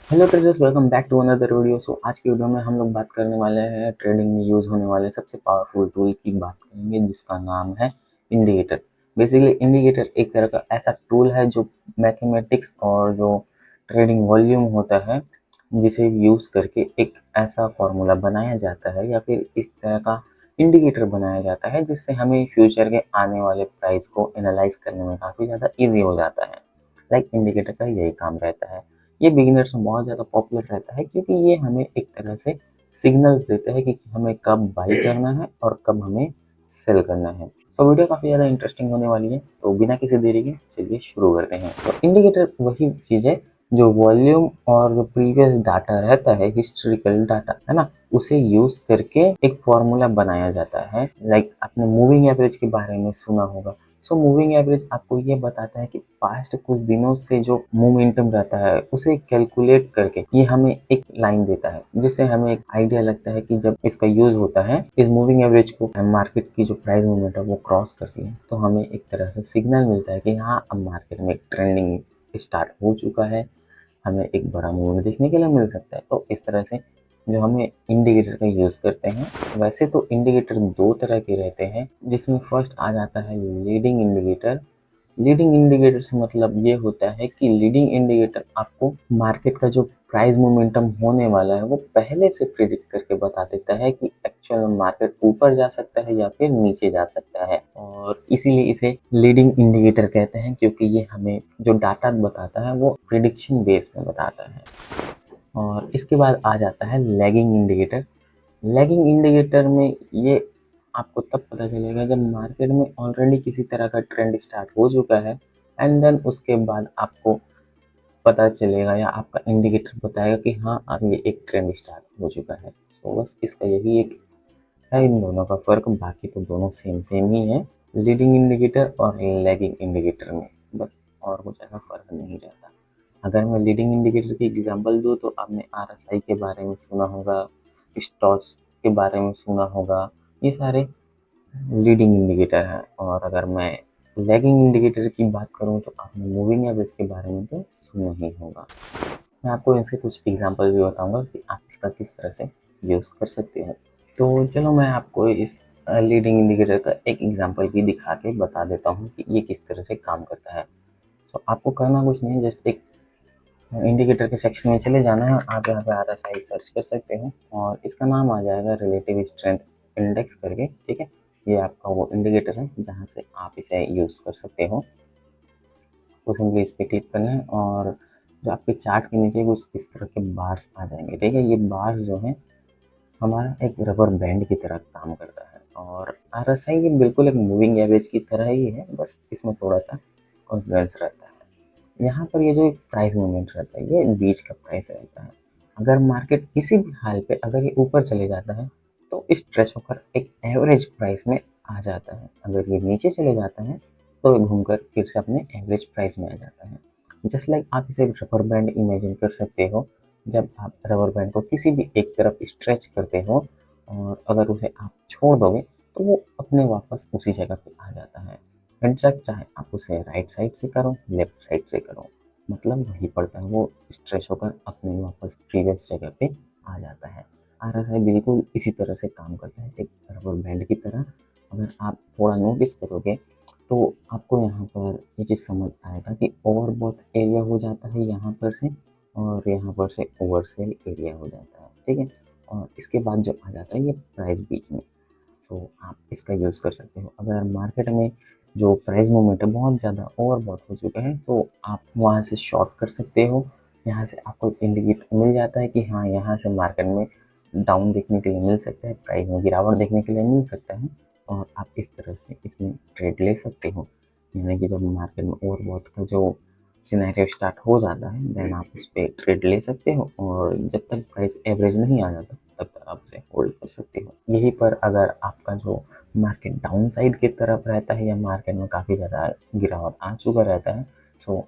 Hello traders, welcome back to another video. आज की video में हम लोग बात करने वाले हैं ट्रेडिंग में यूज़ होने वाले सबसे पावरफुल टूल की बात करेंगे, जिसका नाम है इंडिकेटर। बेसिकली इंडिकेटर एक तरह का ऐसा टूल है जो मैथमेटिक्स और जो ट्रेडिंग वॉल्यूम होता है, जिसे यूज़ करके एक ऐसा फॉर्मूला बनाया जाता है या फिर एक तरह का इंडिकेटर बनाया जाता है, जिससे हमें फ्यूचर के आने वाले प्राइस को एनालाइज करने में काफ़ी ज़्यादा ईजी हो जाता है। इंडिकेटर का यही काम रहता है। ये बिगिनर्स में बहुत ज़्यादा पॉपुलर रहता है, क्योंकि ये हमें एक तरह से सिग्नल्स देता है कि हमें कब बाई करना है और कब हमें सेल करना है। वीडियो काफ़ी ज़्यादा इंटरेस्टिंग होने वाली है, तो बिना किसी देरी के चलिए शुरू करते हैं। तो इंडिकेटर वही चीज़ है जो वॉल्यूम और जो प्रीवियस डाटा रहता है, हिस्टोरिकल डाटा है ना, उसे यूज करके एक फॉर्मूला बनाया जाता है। आपने मूविंग एवरेज के बारे में सुना होगा। मूविंग एवरेज आपको ये बताता है कि पास्ट कुछ दिनों से जो मोमेंटम रहता है उसे कैलकुलेट करके ये हमें एक लाइन देता है, जिससे हमें एक आइडिया लगता है कि जब इसका यूज होता है, इस मूविंग एवरेज को मार्केट की जो प्राइस मूवमेंट है वो क्रॉस करती है, तो हमें एक तरह से सिग्नल मिलता है कि हाँ, अब मार्केट में ट्रेंडिंग स्टार्ट हो चुका है, हमें एक बड़ा मूवमेंट देखने के लिए मिल सकता है। तो इस तरह से जो हमें इंडिकेटर का यूज़ करते हैं। वैसे तो इंडिकेटर दो तरह के रहते हैं, जिसमें फर्स्ट आ जाता है लीडिंग इंडिकेटर। लीडिंग इंडिकेटर से मतलब ये होता है कि लीडिंग इंडिकेटर आपको मार्केट का जो प्राइस मोमेंटम होने वाला है वो पहले से प्रिडिक्ट करके बता देता है कि एक्चुअल में मार्केट ऊपर जा सकता है या फिर नीचे जा सकता है, और इसीलिए इसे लीडिंग इंडिकेटर कहते हैं, क्योंकि ये हमें जो डाटा बताता है वो प्रिडिक्शन बेस में बताता है। और इसके बाद आ जाता है लैगिंग इंडिकेटर। लैगिंग इंडिकेटर में ये आपको तब पता चलेगा जब मार्केट में ऑलरेडी किसी तरह का ट्रेंड स्टार्ट हो चुका है, एंड देन उसके बाद आपको पता चलेगा या आपका इंडिकेटर बताएगा कि हाँ, अब ये एक ट्रेंड स्टार्ट हो चुका है। बस इसका यही एक है इन दोनों का फ़र्क, बाकी तो दोनों सेम सेम ही है, लीडिंग इंडिकेटर और लैगिंग इंडिकेटर में। बस और कुछ ऐसा फ़र्क नहीं रहता। अगर मैं लीडिंग इंडिकेटर की एग्जांपल दूँ तो आपने आरएसआई के बारे में सुना होगा, स्टॉक्स के बारे में सुना होगा, ये सारे लीडिंग इंडिकेटर हैं। और अगर मैं लैगिंग इंडिकेटर की बात करूँ तो आपने मूविंग एवरेज के बारे में तो सुना ही होगा। मैं आपको इसके कुछ एग्जांपल भी बताऊंगा कि आप इसका किस तरह से यूज़ कर सकते हो। तो चलो मैं आपको इस लीडिंग इंडिकेटर का एक एग्जांपल भी दिखा के बता देता हूँ कि ये किस तरह से काम करता है। तो आपको करना कुछ नहीं है, जस्ट एक इंडिकेटर के सेक्शन में चले जाना है। आप यहाँ पे आरएसआई सर्च कर सकते हो और इसका नाम आ जाएगा रिलेटिव स्ट्रेंथ इंडेक्स करके, ठीक है। ये आपका वो इंडिकेटर है जहाँ से आप इसे यूज़ कर सकते हो। तो सिंपली इस पर क्लिक करना है और जो आपके चार्ट के नीचे कुछ इस तरह के बार्स आ जाएंगे, ठीक है। ये बार्स जो है हमारा एक रबर बैंड की तरह काम करता है, और आरएसआई ये बिल्कुल एक मूविंग एवरेज की तरह ही है, बस इसमें थोड़ा सा कॉन्फिडेंस रहता है। यहाँ पर ये जो प्राइस मूवमेंट रहता है ये बीच का प्राइस रहता है। अगर मार्केट किसी भी हाल पे अगर ये ऊपर चले जाता है तो स्ट्रेच होकर एक एवरेज प्राइस में आ जाता है। अगर ये नीचे चले जाता है तो ये घूमकर फिर से अपने एवरेज प्राइस में आ जाता है। जस्ट लाइक आप इसे रबर बैंड इमेजिन कर सकते हो। जब आप रबर बैंड को किसी भी एक तरफ स्ट्रेच करते हो और अगर उसे आप छोड़ दोगे तो वो अपने वापस उसी जगह पे आ जाता है। एग्जैक्ट चाहे आप उसे राइट साइड से करो, लेफ्ट साइड से करो, मतलब वही पड़ता है, वो स्ट्रेच होकर अपने वापस प्रीवियस जगह पे आ जाता है। आरएसआई बिल्कुल इसी तरह से काम करता है, एक रबर बैंड की तरह। अगर आप थोड़ा नोटिस करोगे तो आपको यहाँ पर ये चीज़ समझ आएगा कि ओवरबॉट एरिया हो जाता है यहाँ पर से, और यहाँ पर से ओवरसेल एरिया हो जाता है, ठीक है। और इसके बाद जो आ जाता है ये प्राइस बीच में। आप इसका यूज़ कर सकते हो। अगर मार्केट में जो प्राइस मूवमेंट है बहुत ज़्यादा ओवरबॉट हो चुका है तो आप वहाँ से शॉर्ट कर सकते हो। यहाँ से आपको इंडिकेटर मिल जाता है कि हाँ, यहाँ से मार्केट में डाउन देखने के लिए मिल सकता है, प्राइस में गिरावट देखने के लिए मिल सकता है, और आप इस तरह से इसमें ट्रेड ले सकते हो। यानी कि जब मार्केट में ओवरबॉट का जो सिनेरियो स्टार्ट हो जाता है देन आप इस पे ट्रेड ले सकते हो, और जब तक प्राइस एवरेज नहीं आ जाता तब तक आप उसे होल्ड कर सकते हो। यहीं पर अगर आपका जो मार्केट डाउन साइड की तरफ रहता है या मार्केट में काफ़ी ज़्यादा गिरावट आ चुका रहता है,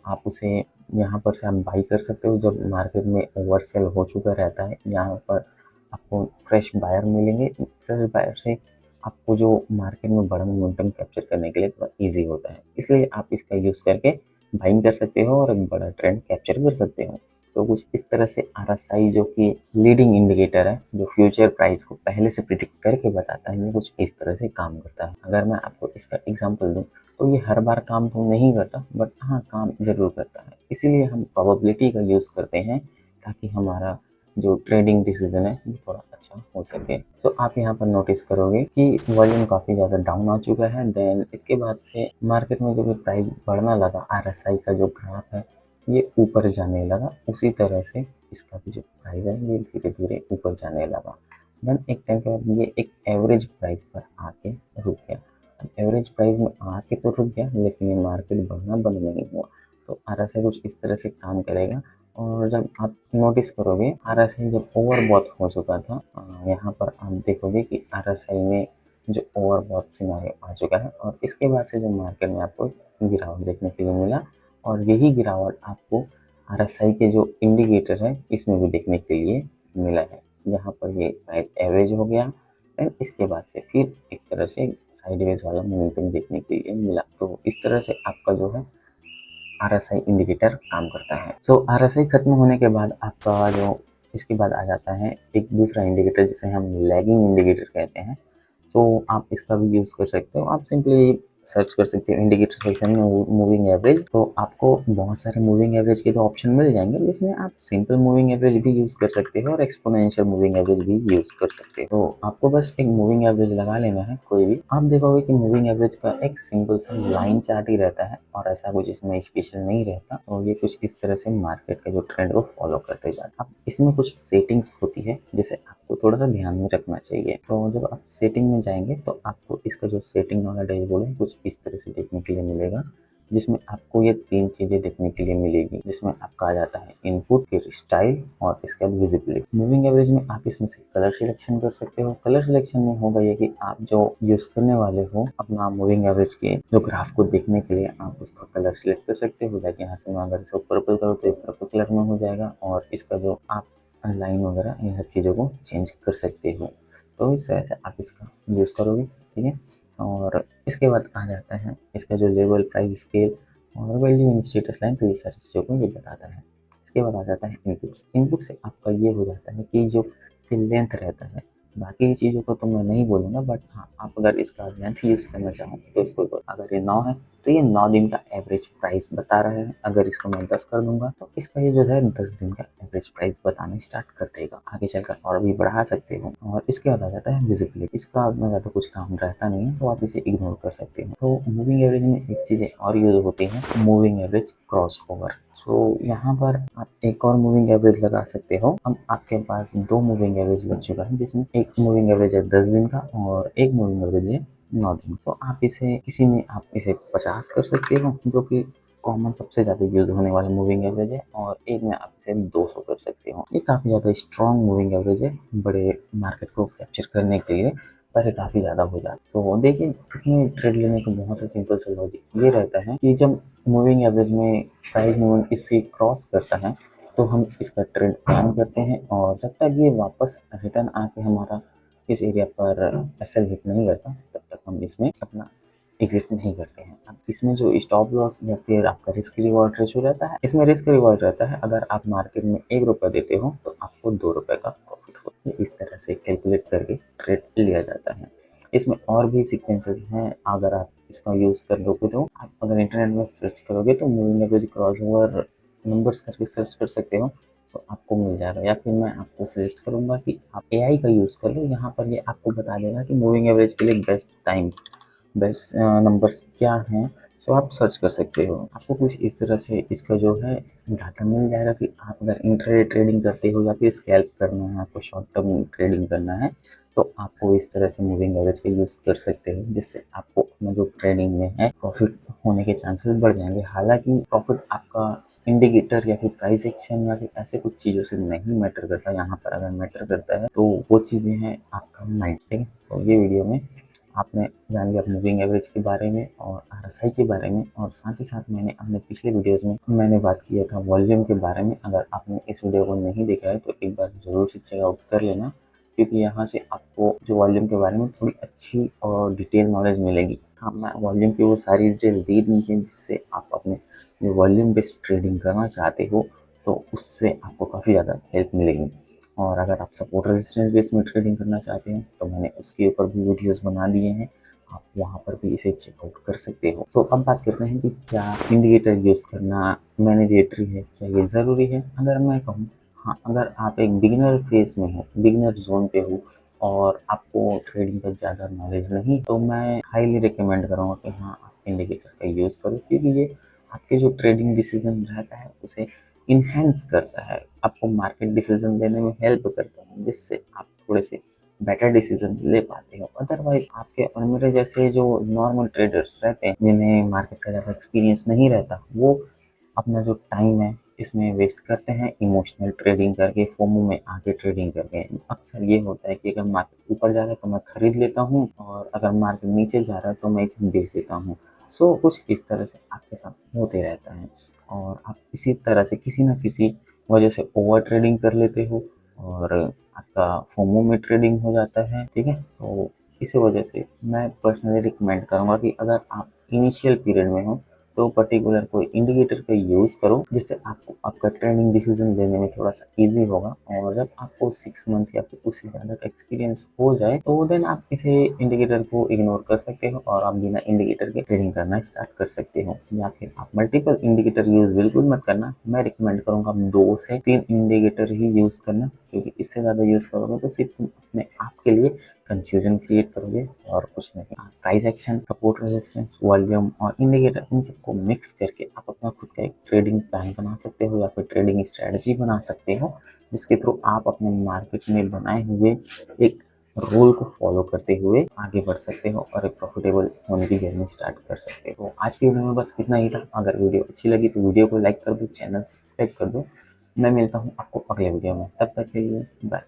आप उसे यहाँ पर से आप बाई कर सकते हो। जब मार्केट में ओवरसेल हो चुका रहता है यहाँ पर आपको फ्रेश बायर मिलेंगे। फ्रेश बायर से आपको जो मार्केट में बड़ा मोमेंटम कैप्चर करने के लिए थोड़ा ईजी होता है, इसलिए आप इसका यूज़ करके बाइंग कर सकते हो और एक बड़ा ट्रेंड कैप्चर कर सकते हो। तो कुछ इस तरह से RSI जो कि लीडिंग इंडिकेटर है, जो फ्यूचर प्राइस को पहले से प्रिडिक्ट करके बताता है, ये कुछ इस तरह से काम करता है। अगर मैं आपको इसका एग्जांपल दूं तो ये हर बार काम तो नहीं करता, बट हाँ काम जरूर करता है। इसीलिए हम प्रोबेबिलिटी का यूज़ करते हैं ताकि हमारा जो ट्रेडिंग डिसीजन है वो थोड़ा अच्छा हो सके। तो आप यहाँ पर नोटिस करोगे कि वॉल्यूम काफ़ी ज़्यादा डाउन आ चुका है। देन इसके बाद से मार्केट में जो भी प्राइस बढ़ना लगा, RSI का जो ग्राफ है ये ऊपर जाने लगा, उसी तरह से इसका भी जो प्राइस है ये धीरे धीरे ऊपर जाने लगा। देन एक टाइम के बाद ये एक एवरेज प्राइस पर आके रुक गया। एवरेज प्राइस में आके तो रुक गया, लेकिन ये मार्केट बढ़ना बंद नहीं हुआ। तो RSI कुछ इस तरह से काम करेगा। और जब आप नोटिस करोगे RSI जब ओवरबॉट हो चुका था, यहाँ पर आप देखोगे कि RSI में जो ओवरबॉट सिनारियो आ चुका है, और इसके बाद से जो मार्केट में आपको गिरावट देखने के लिए मिला, और यही गिरावट आपको RSI के जो इंडिकेटर है इसमें भी देखने के लिए मिला है, जहाँ पर ये प्राइस एवरेज हो गया। देन इसके बाद से फिर एक तरह से साइडवेज वाला मोमेंटम देखने के लिए मिला। तो इस तरह से आपका जो है RSI इंडिकेटर काम करता है। सो RSI खत्म होने के बाद आपका जो इसके बाद आ जाता है एक दूसरा इंडिकेटर जिसे हम लैगिंग इंडिकेटर कहते हैं। सो आप इसका भी यूज़ कर सकते हो। आप सिंपली सर्च कर सकते हो इंडिकेटर सेक्शन में मूविंग एवरेज, तो आपको बहुत सारे मूविंग एवरेज के तो ऑप्शन मिल जाएंगे, जिसमें आप सिंपल मूविंग एवरेज भी यूज़ कर सकते हो और एक्सपोनेंशियल मूविंग एवरेज भी यूज़ कर सकते हो। तो आपको बस एक मूविंग एवरेज लगा लेना है कोई भी। आप देखोगे कि मूविंग एवरेज का एक सिंपल सा लाइन चार्ट ही रहता है और ऐसा कुछ इसमें स्पेशल नहीं रहता, और ये कुछ इस तरह से मार्केट का जो ट्रेंड को फॉलो करते जाता है। अब इसमें कुछ सेटिंग्स होती है जिसे आपको थोड़ा सा ध्यान में रखना चाहिए। तो जब आप सेटिंग में जाएंगे तो आपको इसका जो सेटिंग वाला डैशबोर्ड है कुछ इस तरह से देखने के लिए मिलेगा, जिसमें आपको ये 3 चीज़ें देखने के लिए मिलेगी, जिसमें आपका आ जाता है इनपुट, फिर स्टाइल और इसके बाद विजिबिलिटी। मूविंग एवरेज में आप इसमें से कलर सिलेक्शन कर सकते हो। कलर सिलेक्शन में होगा ये कि आप जो यूज़ करने वाले हो अपना मूविंग एवरेज के जो ग्राफ को देखने के लिए आप उसका कलर सिलेक्ट कर सकते हो। लाइक यहाँ से मैं अगर इसको पर्पल करूँ तो ये पर्पल कलर में हो जाएगा, और इसका जो आप लाइन वगैरह इन सब चीज़ों को चेंज कर सकते हो। तो इस तरह से आप इसका यूज़ करोगे, ठीक है। और इसके बाद आ जाता है इसका जो लेवल, प्राइस, स्केल और वैल्यू इन स्टेटस लाइन, तो ये सारी चीज़ों को ये बताता है। इसके बाद आ जाता है इनपुट्स। इनपुट से आपका ये हो जाता है कि जो लेंथ रहता है, बाकी चीज़ों को तो मैं नहीं बोलूँगा, बट हाँ आप अगर इसका लेंथ यूज़ करना चाहो तो इसको अगर ये 9 है तो ये 9 दिन का एवरेज प्राइस बता रहा है। अगर इसको मैं 10 कर दूंगा तो इसका ये जो है 10 दिन का एवरेज प्राइस बताना स्टार्ट कर देगा। आगे चलकर और भी बढ़ा सकते हो। और इसके बाद आ जाता है विजिबिलिटी। इसका उतना ज़्यादा कुछ काम रहता नहीं है, तो आप इसे इग्नोर कर सकते हो। तो मूविंग एवरेज में एक चीज़ें और यूज होती हैं, मूविंग एवरेज क्रॉस ओवर। तो यहाँ पर आप एक और मूविंग एवरेज लगा सकते हो। अब आपके पास 2 मूविंग एवरेज लग चुका है, जिसमें एक मूविंग एवरेज है 10 दिन का और एक मूविंग एवरेज है 9 दिन। तो आप इसे किसी में आप इसे 50 कर सकते हो, जो कि कॉमन सबसे ज़्यादा यूज होने वाला मूविंग एवरेज है, और एक में आप इसे 200 कर सकते हो। ये काफ़ी ज़्यादा स्ट्रॉन्ग मूविंग एवरेज है बड़े मार्केट को कैप्चर करने के लिए, पर ये काफ़ी ज़्यादा हो जाता है। तो देखिए इसमें ट्रेड लेने का बहुत ही सिंपल सा लॉजिक ये रहता है कि जब मूविंग एवरेज में प्राइस मूवमेंट इससे क्रॉस करता है तो हम इसका ट्रेड ऑन करते हैं, और जब तक ये वापस रिटर्न आके हमारा इस एरिया पर एसएल हिट नहीं करता तब तक हम इसमें अपना एग्जिट नहीं करते हैं। अब इसमें जो स्टॉप लॉस या फिर आपका रिस्क रिवॉर्ड रेशियो रहता है, इसमें रिस्क रिवॉर्ड रहता है अगर आप मार्केट में 1 रुपया देते हो तो आपको 2 रुपये का प्रॉफिट होता है। इस तरह से कैलकुलेट करके ट्रेड लिया जाता है। इसमें और भी सीक्वेंसेस हैं, अगर आप इसका यूज़ कर लोगे तो आप अगर इंटरनेट में सर्च करोगे तो moving average cross over numbers करके सर्च कर सकते हो, तो आपको मिल जाएगा। या फिर मैं आपको सजेस्ट करूंगा कि आप एआई का यूज़ कर लो। यहाँ पर ये आपको बता देगा कि मूविंग एवरेज के लिए बेस्ट टाइम, बेस्ट नंबर्स क्या हैं, सो आप सर्च कर सकते हो। आपको कुछ इस तरह से इसका जो है डाटा मिल जाएगा कि आप अगर इंट्राडे ट्रेडिंग करते हो या फिर स्कैल्प करना है, आपको शॉर्ट टर्म ट्रेडिंग करना है, तो आपको इस तरह से मूविंग एवरेज का यूज़ कर सकते हो, जिससे आपको अपना जो ट्रेडिंग में है प्रॉफिट होने के चांसेस बढ़ जाएंगे। हालांकि प्रॉफिट आपका इंडिकेटर या फिर प्राइस एक्शन या फिर ऐसे कुछ चीज़ों से नहीं मैटर करता। यहाँ पर अगर मैटर करता है तो वो चीज़ें हैं आपका माइंड, ठीक है। तो ये वीडियो में आपने जान लिया मूविंग एवरेज के बारे में और RSI के बारे में, और साथ ही साथ मैंने अपने पिछले वीडियोस में मैंने बात किया था वॉल्यूम के बारे में। अगर आपने इस वीडियो को नहीं देखा है तो एक बार ज़रूर से चेकआउट कर लेना, क्योंकि यहाँ से आपको जो वॉल्यूम के बारे में थोड़ी अच्छी और डिटेल नॉलेज मिलेगी। हाँ, मैं वॉल्यूम की वो सारी डिटेल दे दी है जिससे आप अपने जो वॉल्यूम बेस्ड ट्रेडिंग करना चाहते हो तो उससे आपको काफ़ी ज़्यादा हेल्प मिलेगी। और अगर आप सपोर्ट रेजिस्टेंस बेस में ट्रेडिंग करना चाहते हैं तो मैंने उसके ऊपर भी वीडियोस बना दिए हैं, आप वहाँ पर भी इसे चेकआउट कर सकते हो। सो अब बात करते हैं कि क्या इंडिकेटर यूज़ करना मैंडेटरी है, क्या ये ज़रूरी है? अगर मैं कहूँ, हाँ, अगर आप एक बिगिनर फेज में हो, बिगिनर जोन पे हो और आपको ट्रेडिंग का ज़्यादा नॉलेज नहीं, तो मैं हाईली रिकमेंड करूँगा कि हाँ, आप इंडिकेटर का यूज़ करो, क्योंकि ये आपके जो ट्रेडिंग डिसीजन रहता है उसे इन्हेंस करता है, आपको मार्केट डिसीजन लेने में हेल्प करता है, जिससे आप थोड़े से बेटर डिसीजन ले पाते हो। अदरवाइज आपके और मेरे जैसे जो नॉर्मल ट्रेडर्स रहते हैं, जिन्हें मार्केट का ज़्यादा एक्सपीरियंस नहीं रहता, वो अपना जो टाइम है इसमें वेस्ट करते हैं इमोशनल ट्रेडिंग करके, फोमो में आके ट्रेडिंग करके। अक्सर ये होता है कि अगर मार्केट ऊपर जा रहा है तो मैं खरीद लेता हूँ, और अगर मार्केट नीचे जा रहा है तो मैं इसे बेच देता हूँ। सो कुछ इस तरह से आपके साथ होते रहता है, और आप इसी तरह से किसी न किसी वजह से ओवर ट्रेडिंग कर लेते हो और आपका फोमो में ट्रेडिंग हो जाता है, ठीक है। सो इसी वजह से मैं पर्सनली रिकमेंड करूँगा कि अगर आप इनिशियल पीरियड में हो तो पर्टिकुलर कोई इंडिकेटर का यूज़ करो, जिससे आपको आपका ट्रेडिंग डिसीजन लेने में थोड़ा सा ईजी होगा। और जब आपको 6 मंथ या फिर उससे ज़्यादा का एक्सपीरियंस हो जाए तो देन आप इसे इंडिकेटर को इग्नोर कर सकते हो और आप बिना इंडिकेटर के ट्रेडिंग करना स्टार्ट कर सकते हो। या फिर आप मल्टीपल इंडिकेटर यूज़ बिल्कुल मत करना, मैं रिकमेंड करूँगा आप 2 से 3 इंडिकेटर ही यूज़ करना, क्योंकि इससे ज़्यादा यूज़ करोगे तो सिर्फ तुम अपने आप के लिए कंफ्यूजन क्रिएट करोगे और कुछ नहीं। Price action, support resistance, volume और इंडिकेटर, इन सबको मिक्स करके आप अपना खुद का एक ट्रेडिंग प्लान बना सकते हो या फिर ट्रेडिंग स्ट्रेटजी बना सकते हो, जिसके थ्रू आप अपने मार्केट में बनाए हुए एक रूल को फॉलो करते हुए आगे बढ़ सकते हो और एक प्रॉफिटेबल होने की जर्नी स्टार्ट कर सकते हो। तो आज की वीडियो में बस इतना ही था। अगर वीडियो अच्छी लगी तो वीडियो को लाइक कर दो, चैनल सब्सक्राइब कर दो। मैं मिलता हूँ आपको अगले वीडियो में, तब तक के लिए बाय।